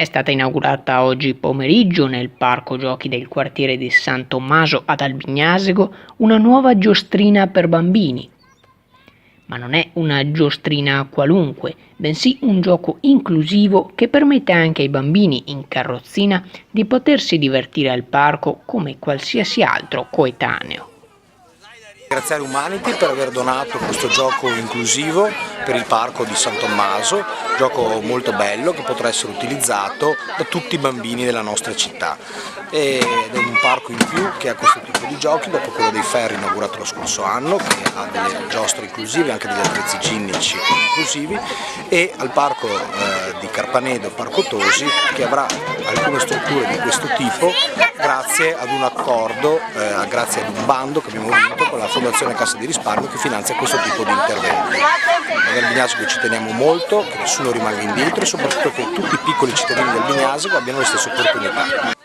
È stata inaugurata oggi pomeriggio nel parco giochi del quartiere di San Tommaso ad Albignasego una nuova giostrina per bambini. Ma non è una giostrina qualunque, bensì un gioco inclusivo che permette anche ai bambini in carrozzina di potersi divertire al parco come qualsiasi altro coetaneo. Ringraziare Umanity per aver donato questo gioco inclusivo per il parco di San Tommaso, gioco molto bello che potrà essere utilizzato da tutti i bambini della nostra città. Ed è un parco in più che ha questo tipo di giochi, dopo quello dei ferri inaugurato lo scorso anno, che ha delle giostre inclusive, anche degli attrezzi ginnici inclusivi, e al parco di Carpanedo, Parco Tosi, che avrà alcune strutture di questo tipo grazie ad un accordo, grazie ad un bando che abbiamo vinto con la Fondazione Cassa di Risparmio che finanzia questo tipo di interventi. Ad Albignasego ci teniamo molto, che nessuno rimanga indietro e soprattutto che tutti i piccoli cittadini del Albignasego abbiano le stesse opportunità.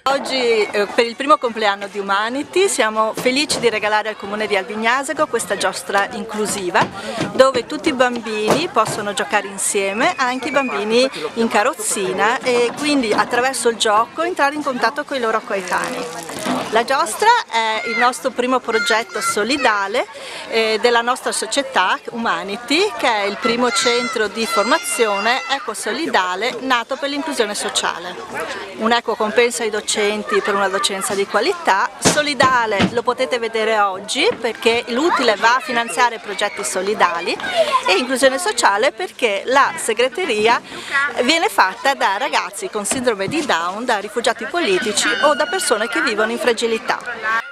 Oggi per il primo compleanno di Umanity siamo felici di regalare al Comune di Albignasego questa giostra inclusiva dove tutti i bambini possono giocare insieme, anche i bambini in carrozzina, e quindi attraverso il gioco entrare in contatto con i loro coetanei. La giostra è il nostro primo progetto solidale della nostra società Umanity, che è il primo centro di formazione ecosolidale nato per l'inclusione sociale. Un equo compenso ai docenti per una docenza di qualità. Solidale lo potete vedere oggi perché l'utile va a finanziare progetti solidali, e inclusione sociale perché la segreteria viene fatta da ragazzi con sindrome di Down, da rifugiati politici o da persone che vivono in fragilità.